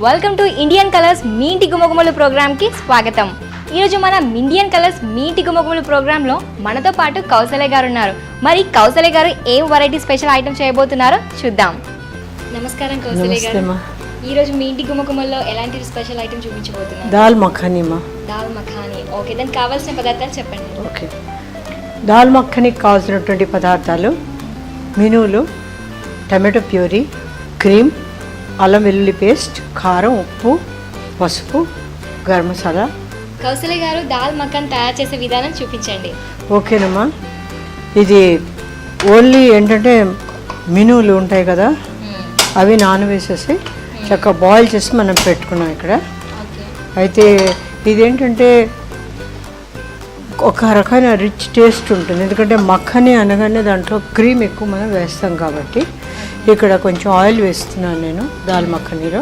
Welcome to Indian colours మీ ఇంటి గుమగుమలు ప్రోగ్రామ్కి స్వాగతం. ఈరోజు మన ఇండియన్ కలర్స్ మీ ఇంటి గుమగుమలు ప్రోగ్రాంలో మనతో పాటు కౌసల్య గారు ఉన్నారు. మరి కౌసల్య గారు ఏం వెరైటీ స్పెషల్ ఐటమ్ చేయబోతున్నారో చూద్దాం. నమస్కారం కౌసల్య గారు. ఈరోజు మీ ఇంటి గుమగుమల్లో ఎలాంటి స్పెషల్ ఐటమ్ చూపించబోతున్నారు? దాల్ మఖానీ. దాల్ మఖానీ. ఓకే, దానికి కావాల్సిన పదార్థాలు చెప్పండి. ఓకే, దాల్ మఖానీకి కావాల్సినటువంటి పదార్థాలు: మినువులు, టమాటో ప్యూరీ, క్రీమ్, అల్లం వెల్లుల్లి పేస్ట్, కారం, ఉప్పు, పసుపు, గరం మసాలా. కౌసల్య గారు, దాల్ మఖాన్ తయారు చేసే విధానం చూపించండి. ఓకేనమ్మా, ఇది ఓన్లీ ఏంటంటే మినువులు ఉంటాయి కదా, అవి నానవేసేసి చక్కగా బాయిల్ చేసి మనం పెట్టుకున్నాం ఇక్కడ. అయితే ఇదేంటంటే ఒక రకమైన రిచ్ టేస్ట్ ఉంటుంది, ఎందుకంటే మఖానీ అనగానే దాంట్లో క్రీమ్ ఎక్కువ మనం వేస్తాం కాబట్టి. ఇక్కడ కొంచెం ఆయిల్ వేస్తున్నాను నేను దాల్ మఖానీలో.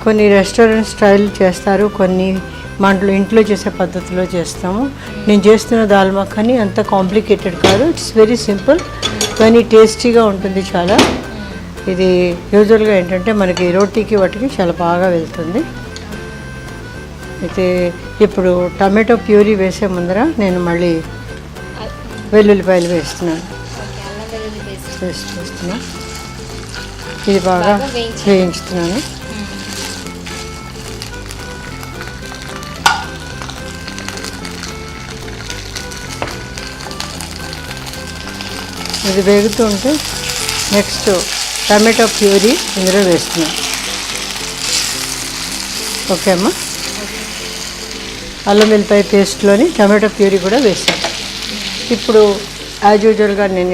కొన్ని రెస్టారెంట్ స్టైల్ చేస్తారు, కొన్ని మంటలు ఇంట్లో చేసే పద్ధతిలో చేస్తాము. నేను చేస్తున్న దాల్ మఖానీ అంత కాంప్లికేటెడ్ కాదు, ఇట్స్ వెరీ సింపుల్ కానీ టేస్టీగా ఉంటుంది చాలా. ఇది యూజువల్గా ఏంటంటే మనకి రోటీకి వాటికి చాలా బాగా వెళ్తుంది. అయితే ఇప్పుడు టమాటో ప్యూరీ వేసే ముందర నేను మళ్ళీ వెల్లుల్లిపాయలు వేస్తున్నాను. పేస్ట్ వేస్తున్నా, ఇది బాగా వేయించుతున్నాను. ఇది వేగుతూ ఉంటే నెక్స్ట్ టమాటో ప్యూరీ ఇందులో వేస్తున్నాను. ఓకే అమ్మా, అల్లం వెల్లిపాయ పేస్ట్లోని టమాటో ప్యూరీ కూడా వేసాను. ఇప్పుడు యాజ్ యూజువల్గా నేను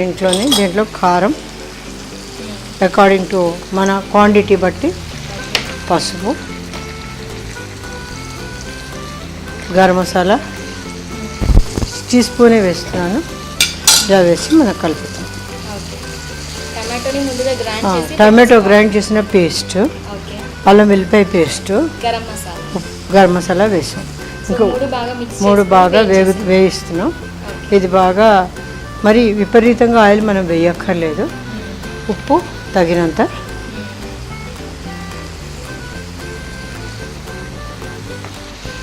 దీంట్లో కారం అకార్డింగ్ టు మన క్వాంటిటీ బట్టి, పసుపు, గరం మసాలా టీ స్పూనే వేస్తున్నాను. ఇలా వేసి మనం కలుపుతాం. టమాటో గ్రైండ్ చేసిన పేస్ట్, అల్లం వెల్లిపాయ పేస్ట్, గరం మసాలా వేసాం. ఇంకా మూడు బాగా వేయిస్తున్నాం. ఇది బాగా మరి విపరీతంగా ఆయిల్ మనం వేయక్కర్లేదు. ఉప్పు తగినంత,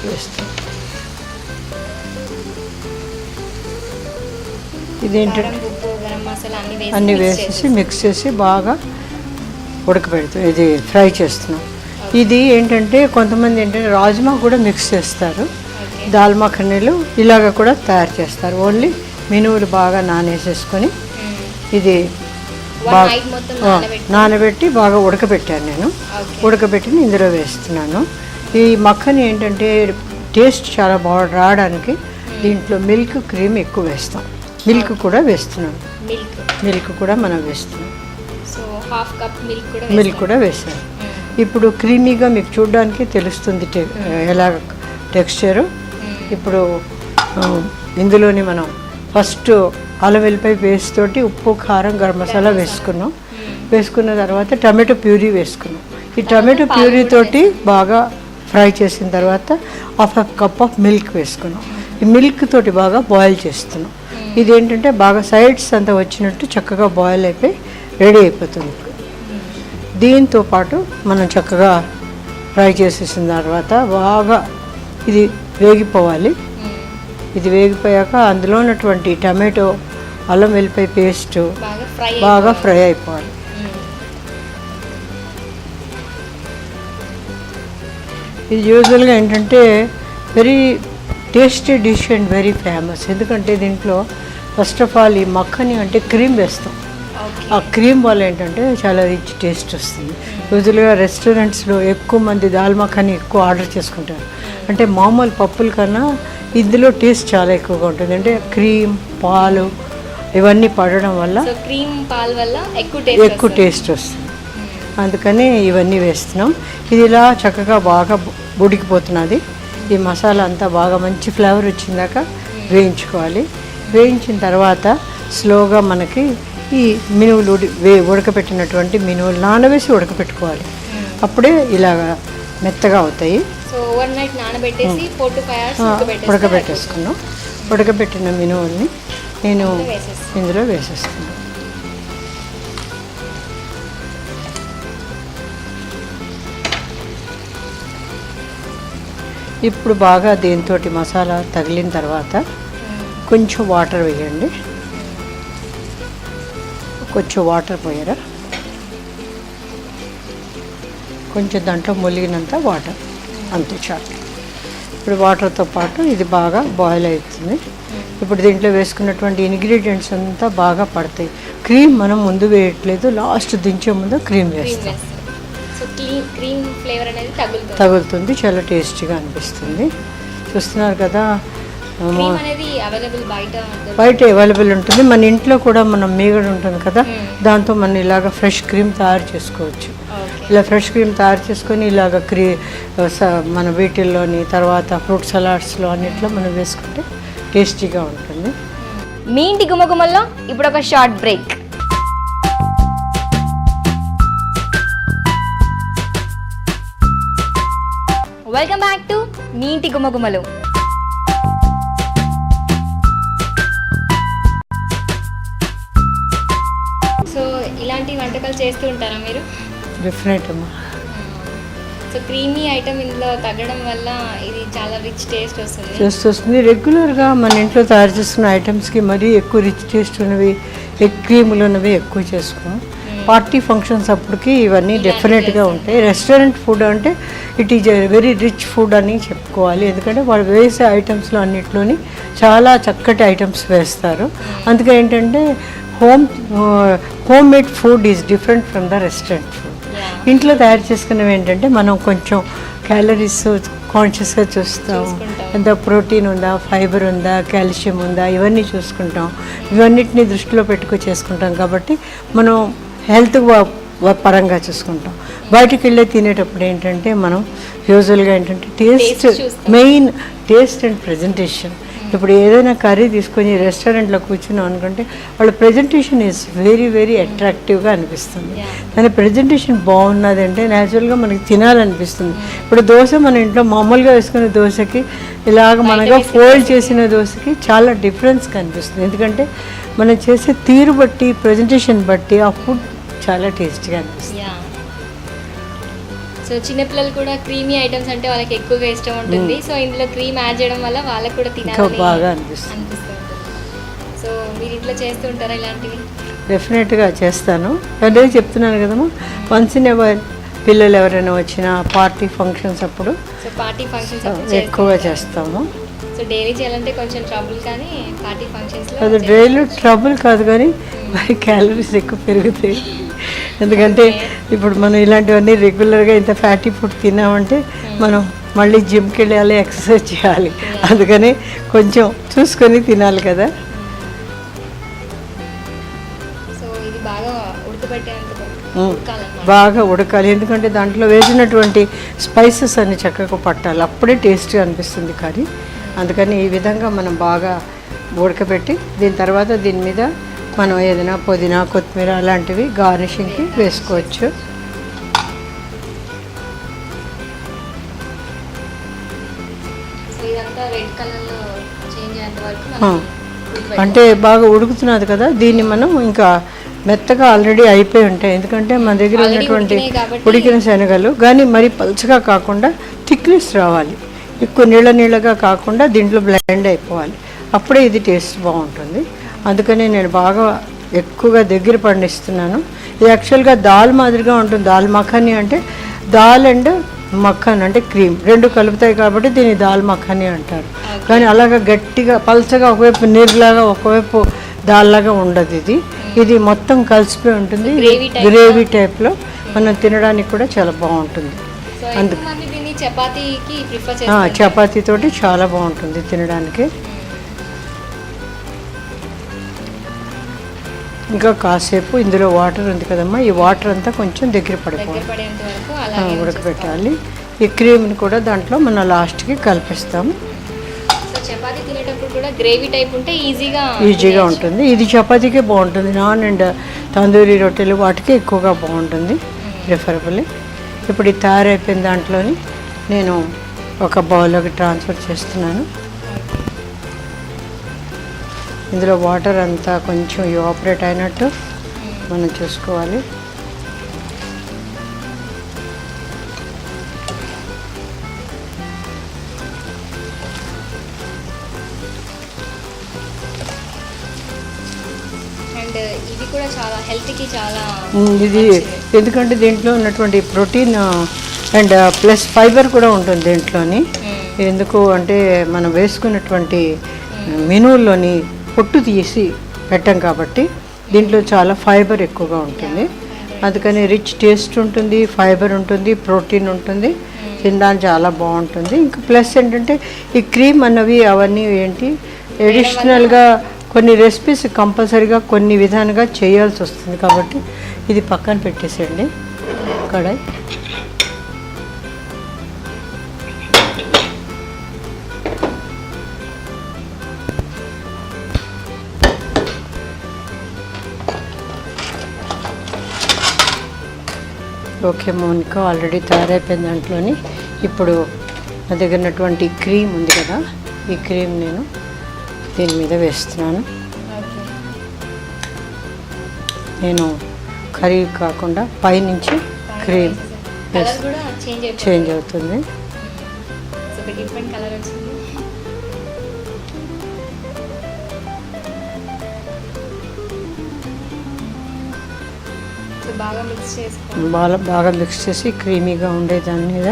వేస్తాం. ఇదేంటంటే అన్నీ వేసేసి మిక్స్ చేసి బాగా ఉడకబెడతాం. ఇది ఫ్రై చేస్తున్నాం. ఇది ఏంటంటే కొంతమంది ఏంటంటే రాజ్మా కూడా మిక్స్ చేస్తారు. దాల్ మఖానీలు ఇలాగ కూడా తయారు చేస్తారు. ఓన్లీ మినువులు బాగా నానేసేసుకొని ఇది బాగా నానబెట్టి బాగా ఉడకబెట్టాను నేను. ఉడకబెట్టి ఇందులో వేస్తున్నాను. ఈ మఖానీ ఏంటంటే టేస్ట్ చాలా బాగా రావడానికి దీంట్లో మిల్క్, క్రీమ్ ఎక్కువ వేస్తాం. మిల్క్ కూడా వేస్తున్నాను. మిల్క్ కూడా మనం వేస్తున్నాం. మిల్క్ కూడా వేసాను. ఇప్పుడు క్రీమీగా మీకు చూడడానికి తెలుస్తుంది ఎలా టెక్స్చరు. ఇప్పుడు ఇందులోని మనం ఫస్ట్ అల్లం వెల్లిపాయ పేస్ట్ తోటి ఉప్పు, కారం, గరం మసాలా వేసుకున్నాం. వేసుకున్న తర్వాత టమాటో ప్యూరీ వేసుకున్నాం. ఈ టమాటో ప్యూరీ తోటి బాగా ఫ్రై చేసిన తర్వాత హాఫ్ కప్ ఆఫ్ మిల్క్ వేసుకున్నాం. ఈ మిల్క్ తోటి బాగా బాయిల్ చేస్తున్నాం. ఇదేంటంటే బాగా సైడ్స్ అంతా వచ్చినట్టు చక్కగా బాయిల్ అయిపోయి రెడీ అయిపోతుంది. దీంతో పాటు మనం చక్కగా ఫ్రై చేసేసిన తర్వాత బాగా ఇది వేగిపోవాలి. ఇది వేగిపోయాక అందులో ఉన్నటువంటి టమాటో, అల్లం వెల్లిపాయ పేస్ట్ బాగా ఫ్రై అయిపోవాలి. ఇది యూజువల్గా ఏంటంటే very tasty dish and very famous. ఎందుకంటే దీంట్లో ఫస్ట్ ఆఫ్ ఆల్ ఈ మఖానీ అంటే క్రీమ్ వేస్తాం. ఆ క్రీమ్ వల్ల ఏంటంటే చాలా రిచ్ టేస్ట్ వస్తుంది. యూజువల్గా రెస్టారెంట్స్లో ఎక్కువ మంది దాల్ మఖానీ ఎక్కువ ఆర్డర్ చేసుకుంటారు. అంటే మామూలు పప్పుల కన్నా ఇందులో టేస్ట్ చాలా ఎక్కువగా ఉంటుంది. అంటే క్రీమ్, పాలు ఇవన్నీ పడడం వల్ల క్రీమ్, పాలు వల్ల ఎక్కువ టేస్ట్ వస్తుంది. అందుకని ఇవన్నీ వేస్తున్నాం. ఇది ఇలా చక్కగా బాగా ఉడికిపోతున్నది. ఈ మసాలా అంతా బాగా మంచి ఫ్లేవర్ వచ్చిందాక వేయించుకోవాలి. వేయించిన తర్వాత స్లోగా మనకి ఈ మినువులు ఉడకపెట్టినటువంటి మినువులు నానవేసి ఉడకపెట్టుకోవాలి. అప్పుడే ఇలాగా మెత్తగా అవుతాయి. ఉడకబెట్టేసుకున్నాం. ఉడకబెట్టిన మినువుల్ని నేను ఇందులో వేసేస్తున్నాను. ఇప్పుడు బాగా దీంతో మసాలా తగిలిన తర్వాత కొంచెం వాటర్ వేయండి. కొంచెం వాటర్ పోయారా, కొంచెం దాంట్లో ములిగినంత వాటర్, అంతే చాలు. ఇప్పుడు వాటర్తో పాటు ఇది బాగా బాయిల్ అవుతుంది. ఇప్పుడు దీంట్లో వేసుకున్నటువంటి ఇంగ్రీడియంట్స్ అంతా బాగా పడతాయి. క్రీమ్ మనం ముందు వేయట్లేదు, లాస్ట్ దించే ముందు క్రీమ్ వేస్తాం. సో క్రీమ్ ఫ్లేవర్ అనేది తగులుతుంది, చాలా టేస్టీగా అనిపిస్తుంది. చూస్తున్నారు కదా, క్రీమ్ అనేది అవైలబుల్ బయట అవైలబుల్ ఉంటుంది. మన ఇంట్లో కూడా మనం మీగడ ఉంటుంది కదా, దాంతో మనం ఇలాగ ఫ్రెష్ క్రీమ్ తయారు చేసుకోవచ్చు. ఇలా ఫ్రెష్ క్రీమ్ తయారు చేసుకొని ఇలాగ మన వీటిల్లోని తర్వాత ఫ్రూట్ సలాడ్స్లో అన్నిట్లో మనం వేసుకుంటే టేస్టీగా ఉంటుంది. మీ ఇంటి గుమగుమల్లో ఇప్పుడు ఒక short break. Welcome back to మీ ఇంటి గుమగుమలు. సో ఇలాంటి వంటకాలు చేస్తూ ఉంటారా మీరు? డెఫినెట్ అమ్మా. సో క్రీమీ ఐటమ్ ఇందులో తగ్గడం వల్ల ఇది చాలా రిచ్ టేస్ట్ వస్తుంది. రెగ్యులర్గా మన ఇంట్లో తయారు చేసుకున్న ఐటమ్స్కి మరీ ఎక్కువ రిచ్ టేస్ట్ ఉన్నవి, క్రీములు ఉన్నవి ఎక్కువ చేసుకోము. పార్టీ ఫంక్షన్స్ అప్పటికి ఇవన్నీ డెఫినెట్గా ఉంటాయి. రెస్టారెంట్ ఫుడ్ అంటే it is very rich food అని చెప్పుకోవాలి. ఎందుకంటే వాళ్ళు వేసే ఐటమ్స్లో అన్నిట్లోని చాలా చక్కటి ఐటమ్స్ వేస్తారు. అందుకే ఏంటంటే home made food is different from the restaurant food. ఇంట్లో తయారు చేసుకున్నవి ఏంటంటే మనం కొంచెం క్యాలరీస్ కాన్షియస్గా చూస్తాం. ఎంత ప్రోటీన్ ఉందా, ఫైబర్ ఉందా, కాల్షియం ఉందా, ఇవన్నీ చూసుకుంటాం. ఇవన్నిటిని దృష్టిలో పెట్టుకు చేసుకుంటాం కాబట్టి మనం హెల్త్ పరంగా చూసుకుంటాం. బయటికి వెళ్ళి తినేటప్పుడు ఏంటంటే మనం యూజువల్గా ఏంటంటే taste, main taste and presentation. ఇప్పుడు ఏదైనా కర్రీ తీసుకొని రెస్టారెంట్లో కూర్చున్నాం అనుకుంటే వాళ్ళ ప్రజెంటేషన్ ఈజ్ వెరీ వెరీ అట్రాక్టివ్గా అనిపిస్తుంది. దాని ప్రజెంటేషన్ బాగున్నది అంటే న్యాచురల్గా మనకి తినాలనిపిస్తుంది. ఇప్పుడు దోశ మన ఇంట్లో మామూలుగా వేసుకునే దోశకి ఇలాగ మనగా ఫోల్డ్ చేసిన దోశకి చాలా డిఫరెన్స్ కనిపిస్తుంది. ఎందుకంటే మనం చేసే తీరు బట్టి, ప్రజెంటేషన్ బట్టి ఆ ఫుడ్ చాలా టేస్టీగా అనిపిస్తుంది. సో చిన్నపిల్లలు కూడా క్రీమీ ఐటమ్స్ అంటే వాళ్ళకి ఎక్కువగా ఇష్టం ఉంటుంది. సో ఇందులో క్రీమ్ యాడ్ చేయడం వల్ల వాళ్ళకి కూడా తినాలని బాగా అనిపిస్తుంది. సో మీరు ఇంట్లో చేస్తూ ఉంటారా ఇలాంటివి? డెఫినెట్గా చేస్తాను. అదే చెప్తున్నాను కదమ్మా, వన్స్ ఇన్ ఎవర్ పిల్లలు ఎవరైనా వచ్చినా పార్టీ ఫంక్షన్స్ అప్పుడు ఎక్కువగా చేస్తాము. సో డైలీ చేయాలంటే కొంచెం ట్రబుల్, కానీ పార్టీ ఫంక్షన్స్లో అది డైలీ ట్రబుల్ కాదు, కానీ మరి క్యాలరీస్ ఎక్కువ పెరుగుతాయి. ఎందుకంటే ఇప్పుడు మనం ఇలాంటివన్నీ రెగ్యులర్గా ఇంత ఫ్యాటీ ఫుడ్ తిన్నామంటే మనం మళ్ళీ జిమ్కి వెళ్ళాలి, ఎక్సర్సైజ్ చేయాలి. అందుకని కొంచెం చూసుకొని తినాలి కదా. సో ఇది బాగా బాగా ఉడకాలి, ఎందుకంటే దాంట్లో వేసినటువంటి స్పైసెస్ అన్ని చక్కగా పట్టాలి, అప్పుడే టేస్ట్గా అనిపిస్తుంది. కానీ అందుకని ఈ విధంగా మనం బాగా ఉడకబెట్టి దీని తర్వాత దీని మీద మనం ఏదైనా పుదీనా, కొత్తిమీర అలాంటివి గార్నిషింగ్కి వేసుకోవచ్చు. అంటే బాగా ఉడుకుతున్నది కదా, దీన్ని మనం ఇంకా మెత్తగా ఆల్రెడీ అయిపోయి ఉంటాయి. ఎందుకంటే మన దగ్గర ఉన్నటువంటి ఉడికిన శనగలు కానీ మరి పలుచగా కాకుండా థిక్నెస్ రావాలి, ఎక్కువ నీళ్ళగా కాకుండా దీంట్లో బ్లెండ్ అయిపోవాలి, అప్పుడే ఇది టేస్ట్ బాగుంటుంది. అందుకని నేను బాగా ఎక్కువగా దగ్గర పండిస్తున్నాను. ఇది యాక్చువల్గా దాల్ మాదిరిగా ఉంటుంది. దాల్ మఖానీ అంటే దాల్ అండ్ మక్కన్ అంటే క్రీమ్ రెండు కలుపుతాయి కాబట్టి దీన్ని దాల్ మఖానీ అంటారు. కానీ అలాగా గట్టిగా పల్చగా ఒకవైపు నీరులాగా ఒకవైపు దాల్లాగా ఉండదు. ఇది మొత్తం కలిసిపోయి ఉంటుంది. గ్రేవీ టైప్లో మనం తినడానికి కూడా చాలా బాగుంటుంది. చపాతీతోటి చాలా బాగుంటుంది తినడానికి. ఇంకా కాసేపు ఇందులో వాటర్ ఉంది కదమ్మా, ఈ వాటర్ అంతా కొంచెం దగ్గర పడిపోవాలి, ఉడకబెట్టాలి. ఈ క్రీమ్ని కూడా దాంట్లో మనం లాస్ట్కి కలిపిస్తాము. చపాతీ తినేటప్పుడు కూడా గ్రేవీ టైప్ ఉంటే ఈజీగా ఉంటుంది. ఇది చపాతీకే బాగుంటుంది, నాన్ అండ్ తందూరి రొట్టెలు వాటికి ఎక్కువగా బాగుంటుంది ప్రిఫరబుల్లీ. ఇప్పుడు ఇది తయారైపోయిన దాంట్లోని నేను ఒక బౌల్లోకి ట్రాన్స్ఫర్ చేస్తున్నాను. ఇందులో వాటర్ అంతా కొంచెం ఎవాపరేట్ అయినట్టు మనం చూసుకోవాలి. అండ్ ఇది కూడా చాలా హెల్త్కి చాలా ఇది ఎందుకంటే దీంట్లో ఉన్నటువంటి ప్రోటీన్ అండ్ ప్లస్ ఫైబర్ కూడా ఉంటుంది దీంట్లోని. ఎందుకు అంటే మనం వేసుకున్నటువంటి మెనూల్లోని పొట్టు తీసి పెట్టాం కాబట్టి దీంట్లో చాలా ఫైబర్ ఎక్కువగా ఉంటుంది. అందుకని రిచ్ టేస్ట్ ఉంటుంది, ఫైబర్ ఉంటుంది, ప్రోటీన్ ఉంటుంది, తినడానికి చాలా బాగుంటుంది. ఇంకా ప్లస్ ఏంటంటే ఈ క్రీమ్ అన్నవి అవన్నీ ఏంటి ఎడిషనల్గా కొన్ని రెసిపీస్ కంపల్సరీగా కొన్ని విధాలుగా చేయాల్సి వస్తుంది కాబట్టి ఇది పక్కన పెట్టేసేయండి. కడాయి ఓకే మౌనిక ఆల్రెడీ తయారైపోయిన దాంట్లోని ఇప్పుడు నా దగ్గర ఉన్నటువంటి క్రీమ్ ఉంది కదా, ఈ క్రీమ్ నేను దీని మీద వేస్తున్నాను. నేను కర్రీ కాకుండా పైనుంచి క్రీమ్ చేంజ్ అవుతుంది. బాగా మిక్స్ చేసి క్రీమీగా ఉండే దాని మీద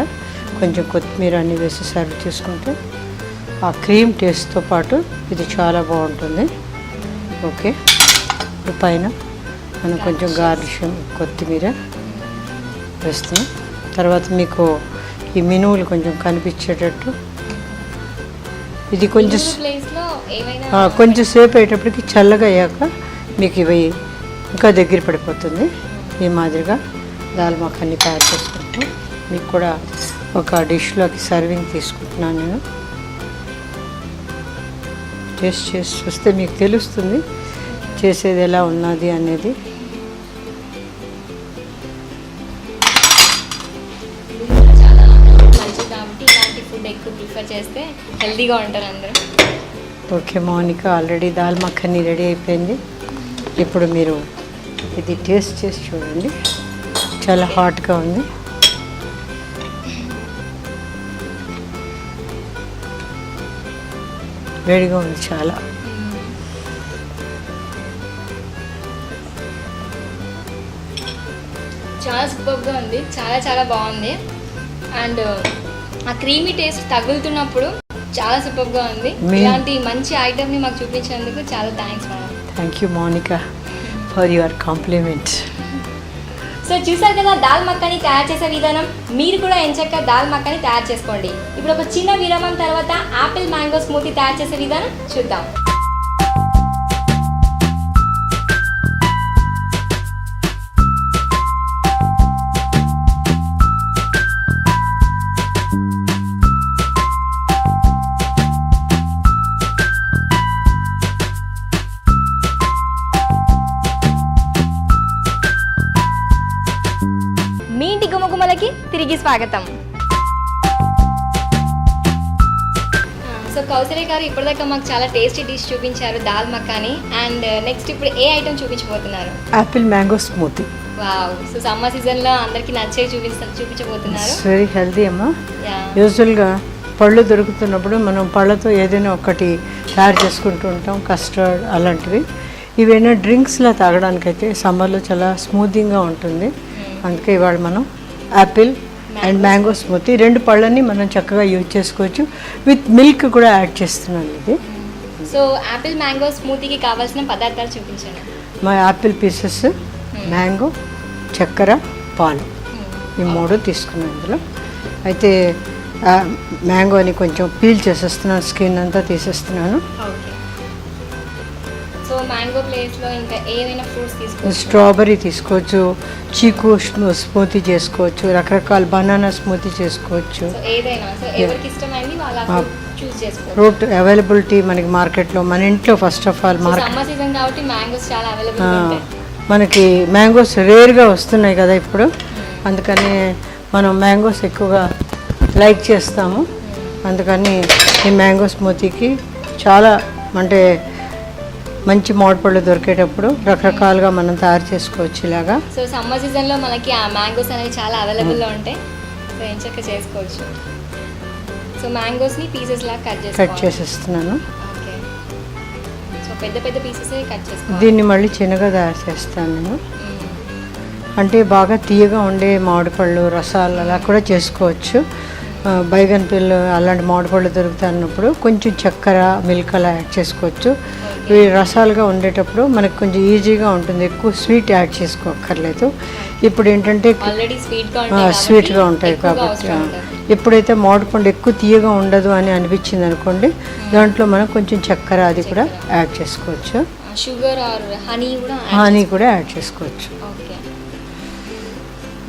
కొంచెం కొత్తిమీర అన్ని వేసి సర్వ్ చేసుకుంటే ఆ క్రీమ్ టేస్ట్తో పాటు ఇది చాలా బాగుంటుంది. ఓకే, ఇప్పుడు పైన మనం కొంచెం గార్నిష్ కొత్తిమీర వేస్తాం. తర్వాత మీకు ఈ మెనూలు కొంచెం కనిపించేటట్టు ఇది కొంచెం సేపు అయ్యేటప్పటికి చల్లగా అయ్యాక మీకు ఇవి ఇంకా దగ్గర పడిపోతుంది. ఈ మాదిరిగా దాల్ మఖాని తయారు చేసుకుంటాం. మీకు కూడా ఒక డిష్లోకి సర్వింగ్ తీసుకుంటున్నాను నేను. టేస్ట్ చేసి చూస్తే మీకు తెలుస్తుంది చేసేది ఎలా ఉన్నది అనేది. Okay Mounika, already dal makhani ready అయిపోయింది. ఇప్పుడు మీరు ఇది టేస్ట్ చేసి చూడండి. చాలా హాట్గా ఉంది. వేడిగా ఉంది చాలా. చాలా సూపర్గా ఉంది, చాలా చాలా బాగుంది. అండ్ ఆ క్రీమీ టేస్ట్ తగులుతున్నప్పుడు చాలా సూపర్గా ఉంది. ఇలాంటి మంచి ఐటమ్ని మాకు చూపించినందుకు చాలా thanks madam. Thank you Mounika for your compliment. So చూసారు కదా దాల్ మఖాని తయారు చేసే విధానం. మీరు కూడా ఎంచక్కా దాల్ మఖాని తయారు చేసుకోండి. ఇప్పుడు ఒక చిన్న విరామం తర్వాత ఆపిల్ మ్యాంగో స్మూతీ తయారు చేసే విధానం చూద్దాం. మీ ఇంటి గుమగుమలకి తిరిగి స్వాగతం. సో కౌసల్య గారు ఇప్పటిదాకా మాకు చాలా టేస్టీ డిష్ చూపించారు దాల్ మఖాని. అండ్ నెక్స్ట్ ఇప్పుడు ఏ ఐటమ్ చూపించబోతున్నారు? Apple mango smoothie. Wow, so summer సీజన్లో అందరికీ నచ్చే చూపించబోతున్నారు. వెరీ హెల్తీ అమ్మా. యూజువల్గా పళ్ళు దొరుకుతున్నప్పుడు మనం పళ్ళతో ఏదైనా ఒకటి తయారు చేసుకుంటూ ఉంటాం, కస్టర్డ్ అలాంటివి. ఇవైనా డ్రింక్స్లా తాగడానికైతే సమ్మర్లో చాలా స్మూతింగ్గా ఉంటుంది. అందుకే ఇవాళ మనం యాపిల్ అండ్ మ్యాంగో స్మూతీ రెండు పళ్ళని మనం చక్కగా యూజ్ చేసుకోవచ్చు. విత్ మిల్క్ కూడా యాడ్ చేస్తున్నాను ఇది. సో యాపిల్ మ్యాంగో స్మూతీకి కావాల్సిన పదార్థాలు చూపించండి. మా యాపిల్ పీసెస్, మ్యాంగో, చక్కెర, పాలు ఈ మూడు తీసుకున్నాను ఇందులో. అయితే మ్యాంగోని కొంచెం పీల్ చేసేస్తున్నాను, స్కిన్ అంతా తీసేస్తున్నాను. సో మ్యాంగో ప్లేస్లో ఇంకా ఏమైనా ఫ్రూట్స్ తీసుకోవచ్చు? స్ట్రాబెర్రీ తీసుకోవచ్చు, చీకు స్మూతీ చేసుకోవచ్చు, రకరకాల బనానా స్మూతీ చేసుకోవచ్చు. ఏదైనా ఎవరికి ఇష్టమైంది వాళ్ళ చూస్ చేసుకోవచ్చు. ఫ్రూట్ అవైలబిలిటీ మనకి మార్కెట్లో, మన ఇంట్లో first of all summer season కాబట్టి మ్యాంగోస్ చాలా అవైలబుల్ ఉంటాయి. మనకి మ్యాంగోస్ రేర్గా వస్తున్నాయి కదా ఇప్పుడు, అందుకని మనం మ్యాంగోస్ ఎక్కువగా లైక్ చేస్తాము. అందుకని ఈ మ్యాంగో స్మూతీకి చాలా అంటే మంచి మోడపళ్ళు దొరికేటప్పుడు రకరకాలుగా మనం తయారు చేసుకోవచ్చు ఇలాగా. సో సమ్మర్ సీజన్లో మనకి ఆ మ్యాంగోస్ అనేవి చాలా అవైలబుల్లో ఉంటాయి. సో ఎంచక్క చేసుకోవచ్చు. సో మ్యాంగోస్ని పీసెస్ లాగా కట్ చేసేస్తున్నాను. ఓకే, సో పెద్ద పెద్ద పీసెస్ కట్ చేసుకోవాలి. దీన్ని మళ్ళీ చిన్నగా తయారు చేస్తాను నేను. అంటే బాగా తీయగా ఉండే మామిడిపళ్ళు రసాలు అలా కూడా చేసుకోవచ్చు. బైగన్ పిల్లు అలాంటి మామిడిపళ్ళు దొరుకుతున్నప్పుడు కొంచెం చక్కెర మిల్క్ అలా యాడ్ చేసుకోవచ్చు. ఇవి రసాలుగా ఉండేటప్పుడు మనకు కొంచెం ఈజీగా ఉంటుంది, ఎక్కువ స్వీట్ యాడ్ చేసుకోక్కర్లేదు. ఇప్పుడు ఏంటంటే స్వీట్గా ఉంటాయి కాబట్టి ఎప్పుడైతే మామిడిపండు ఎక్కువ తీయగా ఉండదు అని అనిపించింది అనుకోండి, దాంట్లో మనం కొంచెం చక్కెర అది కూడా యాడ్ చేసుకోవచ్చు. షుగర్ ఆర్ హనీ కూడా యాడ్ చేసుకోవచ్చు.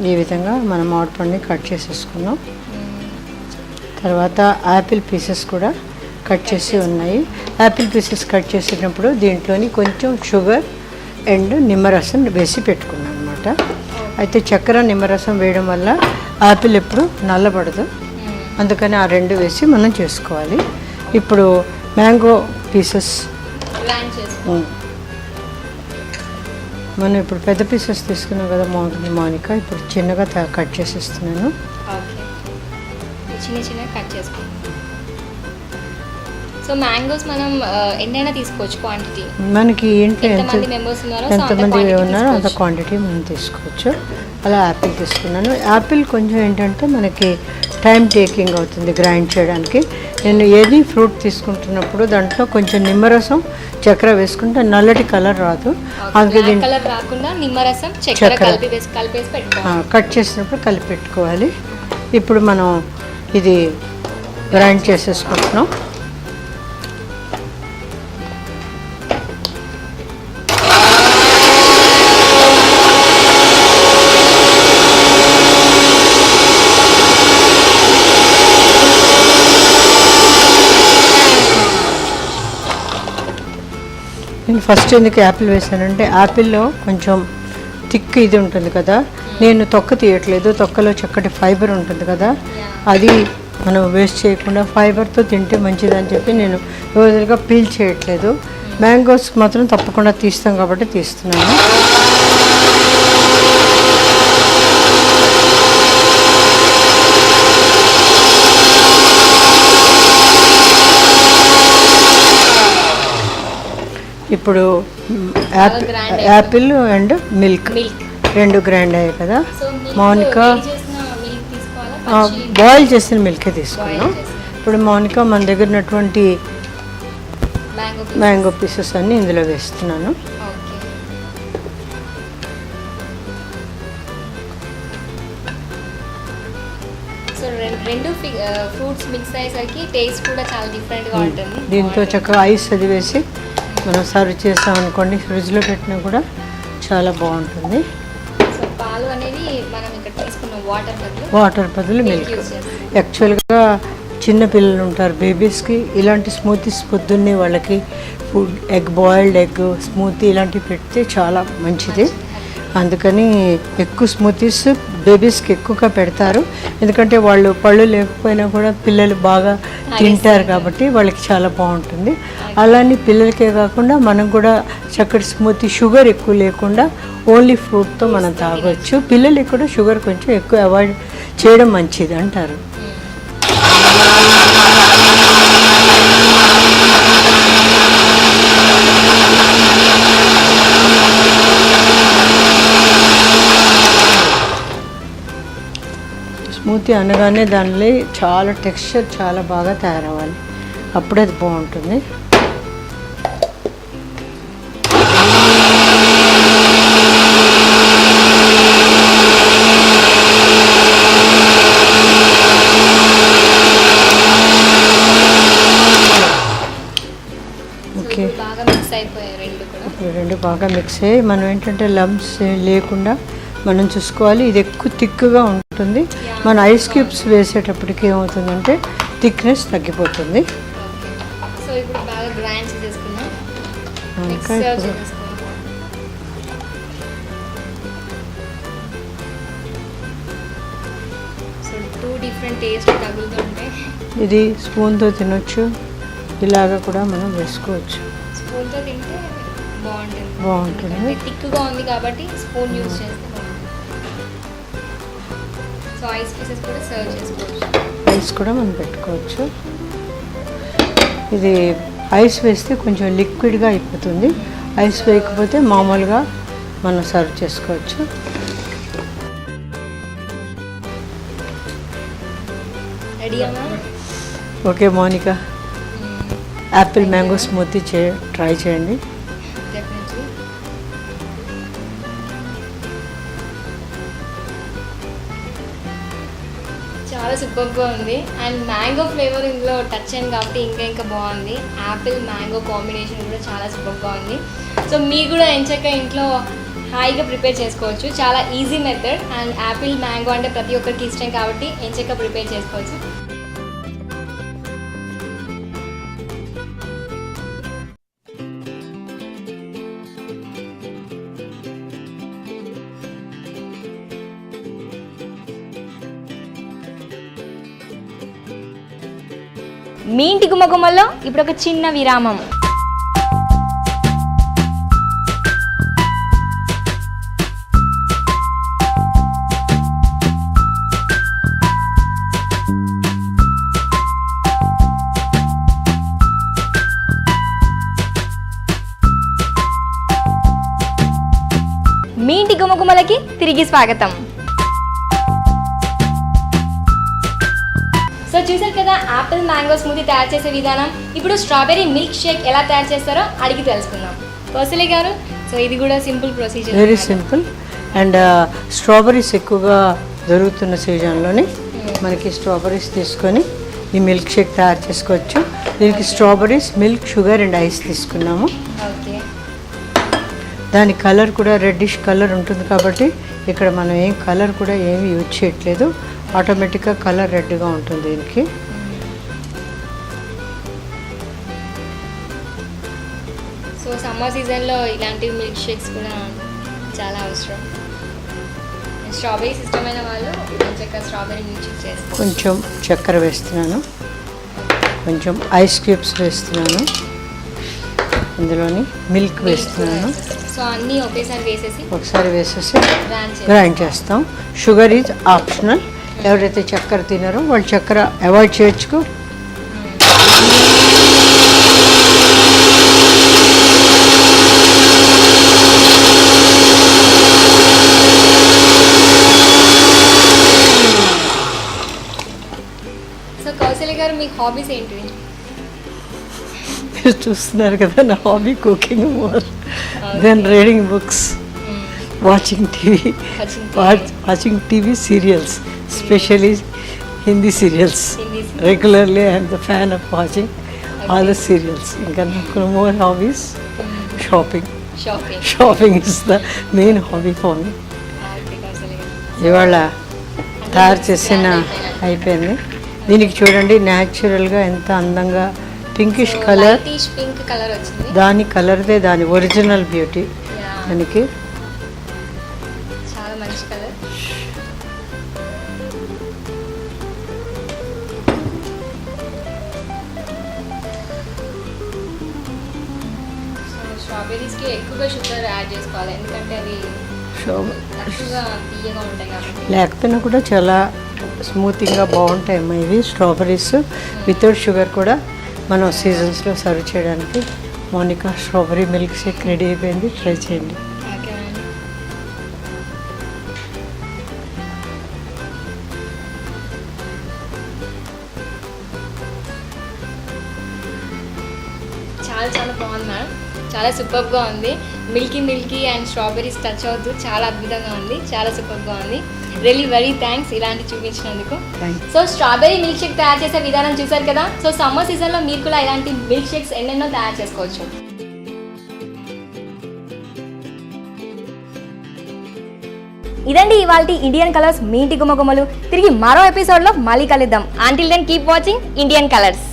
ఈ విధంగా మనం మామిడిపండుని కట్ చేసేసుకున్నాం. తర్వాత యాపిల్ పీసెస్ కూడా కట్ చేసి ఉన్నాయి. యాపిల్ పీసెస్ కట్ చేసినప్పుడు దీంట్లోని కొంచెం షుగర్ అండ్ నిమ్మరసం వేసి పెట్టుకున్నాను అనమాట. అయితే చక్కెర నిమ్మరసం వేయడం వల్ల యాపిల్ ఎప్పుడు నల్లబడదు, అందుకని ఆ రెండు వేసి మనం చేసుకోవాలి. ఇప్పుడు మ్యాంగో పీసెస్ మనం ఇప్పుడు పెద్ద పీసెస్ తీసుకున్నాం కదా మౌనిక, ఇప్పుడు చిన్నగా కట్ చేసేస్తున్నాను. చిన్న చిన్న కట్ చేసుకోండి. సో మ్యాంగోస్ మనం ఎన్నైనా తీసుకోవచ్చు క్వాంటిటీ, మనకి ఏంటి ఎంతమంది ఉన్నారో అంత క్వాంటిటీ మనం తీసుకోవచ్చు. అలా యాపిల్ తీసుకున్నాను. యాపిల్ కొంచెం ఏంటంటే మనకి టైం టేకింగ్ అవుతుంది గ్రైండ్ చేయడానికి. నేను ఏది ఫ్రూట్ తీసుకుంటున్నప్పుడు దాంట్లో కొంచెం నిమ్మరసం చక్కెర వేసుకుంటే నల్లటి కలర్ రాదు, అందుకే కలర్ రాకుండా నిమ్మరసం చక్కెర కలిపేసి కట్ చేసినప్పుడు కలిపి పెట్టుకోవాలి. ఇప్పుడు మనం ఇది గ్రైండ్ చేసేసుకుంటున్నాం. నేను ఫస్ట్ ఎందుకు యాపిల్ వేసానంటే యాపిల్లో కొంచెం థిక్ ఇది ఉంటుంది కదా, నేను తొక్క తీయట్లేదు, తొక్కలో చక్కటి ఫైబర్ ఉంటుంది కదా, అది మనం వేస్ట్ చేయకుండా ఫైబర్తో తింటే మంచిదని చెప్పి నేను రోజులుగా పీల్ చేయట్లేదు. మ్యాంగోస్ మాత్రం తప్పకుండా తీస్తాం కాబట్టి తీస్తున్నాను. ఇప్పుడు యాపిల్ అండ్ మిల్క్ రెండు గ్రైండ్ అయ్యాయి కదా మౌనిక, బాయిల్ చేసిన మిల్కే తీసుకున్నాం. ఇప్పుడు మౌనిక మన దగ్గర ఉన్నటువంటి మ్యాంగో పీసెస్ అన్నీ ఇందులో వేస్తున్నాను. రెండు ఫ్రూట్స్ మిక్స్ అయ్యేసరికి టేస్ట్ కూడా చాలా డిఫరెంట్గా ఉంటుంది. దీంతో చక్కగా ఐస్ అది వేసి మనం సర్వ్ చేసాం అనుకోండి, ఫ్రిడ్జ్లో పెట్టినా కూడా చాలా బాగుంటుంది. సో పాలు అనేది మనం ఇక్కడ తీసుకున్న వాటర్ బదులు మిల్క్. యాక్చువల్గా చిన్న పిల్లలు ఉంటారు బేబీస్కి ఇలాంటి స్మూతీస్ పొద్దున్నే వాళ్ళకి ఫుడ్ బాయిల్డ్ ఎగ్ స్మూతీ ఇలాంటివి పెడితే చాలా మంచిది. అందుకని ఎక్కువ స్మూతీస్ బేబీస్కి ఎక్కువగా పెడతారు, ఎందుకంటే వాళ్ళు పళ్ళు లేకపోయినా కూడా పిల్లలు బాగా తింటారు కాబట్టి వాళ్ళకి చాలా బాగుంటుంది. అలానే పిల్లలకే కాకుండా మనం కూడా చక్కటి స్మూతీ షుగర్ ఎక్కువ లేకుండా ఓన్లీ ఫ్రూట్తో మనం తాగొచ్చు. పిల్లలకి కూడా షుగర్ కొంచెం ఎక్కువ అవాయిడ్ చేయడం మంచిది అంటారు. స్మూతీ అనగానే దానిలో చాలా టెక్స్చర్ చాలా బాగా తయారవ్వాలి, అప్పుడే అది బాగుంటుంది. ఓకే, రెండు బాగా మిక్స్ అయ్యి మనం ఏంటంటే లంప్స్ లేకుండా మనం చూసుకోవాలి. ఇది ఎక్కువ థిక్గా ఉంటుంది, మన ఐస్ క్యూబ్స్ వేసేటప్పటికి ఏమవుతుందంటే థిక్నెస్ తగ్గిపోతుంది. ఇది స్పూన్తో తినొచ్చు, ఇలాగా కూడా మనం వేసుకోవచ్చు. స్పూన్తో తింటే బాగుంటుంది. థిక్గా ఉంది కాబట్టి స్పూన్ యూజ్ చేస్తే సో ఐస్ పీసెస్ కూడా సర్వ్ చేసుకోవచ్చు. ఐస్ కూడా మనం పెట్టుకోవచ్చు. ఇది ఐస్ వేస్తే కొంచెం లిక్విడ్గా అయిపోతుంది. ఐస్ వేయకపోతే మామూలుగా మనం సర్వ్ చేసుకోవచ్చు. Okay Monica, apple mango smoothie try చేయండి. చాలా సూపర్గా ఉంది. అండ్ మ్యాంగో ఫ్లేవర్ ఇందులో టచ్ అయింది కాబట్టి ఇంకా బాగుంది. యాపిల్ మ్యాంగో కాంబినేషన్ కూడా చాలా సూపర్గా ఉంది. సో మీరు కూడా ఎంచక్క ఇంట్లో హాయిగా ప్రిపేర్ చేసుకోవచ్చు. చాలా easy method. And Apple mango అంటే ప్రతి ఒక్కరికి ఇష్టం కాబట్టి ఎంచక్క ప్రిపేర్ చేసుకోవచ్చు. మీ ఇంటి గుమ్మగుమ్మల్లో ఇప్పుడు ఒక చిన్న విరామం. మీ ఇంటి గుమ్మగుమ్మలకి తిరిగి స్వాగతం. సో చూసారు కదా యాపిల్ మ్యాంగో స్మూతీ తయారు చేసే విధానం. ఇప్పుడు స్ట్రాబెర్రీ మిల్క్ షేక్ ఎలా తయారు చేస్తారో అడిగి తెలుసుకుందాం. కౌసల్య గారు, సో ఇది కూడా simple procedure. Very simple. And strawberries ఎక్కువగా దొరుకుతున్న సీజన్లోనే మనకి స్ట్రాబెర్రీస్ తీసుకొని ఈ మిల్క్ షేక్ తయారు చేసుకోవచ్చు. దీనికి strawberries, milk, sugar and ice తీసుకున్నాము. ఓకే. దాని కలర్ కూడా రెడ్డిష్ కలర్ ఉంటుంది కాబట్టి ఇక్కడ మనం ఏం కలర్ కూడా ఏమీ యూజ్ చేయట్లేదు. ఆటోమేటిక్గా కలర్ రెడ్గా ఉంటుంది దీనికి. సో సమ్మర్ సీజన్లో ఇలాంటి మిల్క్ షేక్స్ కూడా చాలా అవసరం. స్ట్రాబెరీస్ ఇష్టమైన వాళ్ళు చక్కగా స్ట్రాబెరీ మిల్క్ షేక్ చేస్తారు. కొంచెం చక్కెర వేస్తున్నాను, కొంచెం ఐస్ క్యూబ్స్ వేస్తున్నాను, ఇందులోని మిల్క్ వేస్తున్నాను. సో అన్నీ ఒకసారి వేసేసి గ్రైండ్ చేస్తాం. Sugar is optional. ఎవరైతే చక్కెర తినారో వాళ్ళు చక్కెర అవాయిడ్ చేయొచ్చు. సో కౌసల్య గారు, మీ హాబీస్ ఏంటి? మీరు చూస్తున్నారు కదా, నా hobby cooking more than reading books, watching TV serials, especially Hindi serials. Regularly I am the fan of watching all the serials. Inka naku more hobbies. Shopping is the main hobby for me. ఇవాళ తయారు చేసిన అయిపోయింది. దీనికి చూడండి న్యాచురల్గా ఎంత అందంగా pinkish colour, దాని కలర్దే దాని ఒరిజినల్ బ్యూటీ. దానికి స్ట్రాబెర్రీస్కి ఎక్కువగా షుగర్ యాడ్ చేసుకోవాలి, ఎందుకంటే అవి తక్కువగా తీయగా ఉంటాయి కాబట్టి. లేకపోయినా కూడా చాలా స్మూతింగ్గా బాగుంటాయి అమ్మా ఇవి స్ట్రాబెర్రీస్. వితౌట్ షుగర్ కూడా మనం సీజన్స్లో సర్వ్ చేయడానికి Monica strawberry milk shake ready అయిపోయింది. ట్రై చేయండి. చాలా బాగుంది మేడం, చాలా సూపర్గా ఉంది. మిల్కీ అండ్ స్ట్రాబెరీస్ టచ్ అవుతూ చాలా అద్భుతంగా ఉంది, చాలా సూపర్గా ఉంది. రియలీ వెరీ థ్యాంక్స్ ఇలాంటి చూపించినందుకు. సో స్ట్రాబెరీ మిల్క్ షేక్ తయారు చేసే విధానం చూసారు కదా. సో సమ్మర్ సీజన్లో మీరు కూడా ఇలాంటి మిల్క్ షేక్స్ ఎన్నెన్నో తయారు చేసుకోవచ్చు. ఇదండి ఇవాళ ఇండియన్ కలర్స్ మీ ఇంటి గుమ్మగుమ్మలు. తిరిగి మరో ఎపిసోడ్లో మళ్ళీ కలుద్దాం. Until then keep watching Indian colours.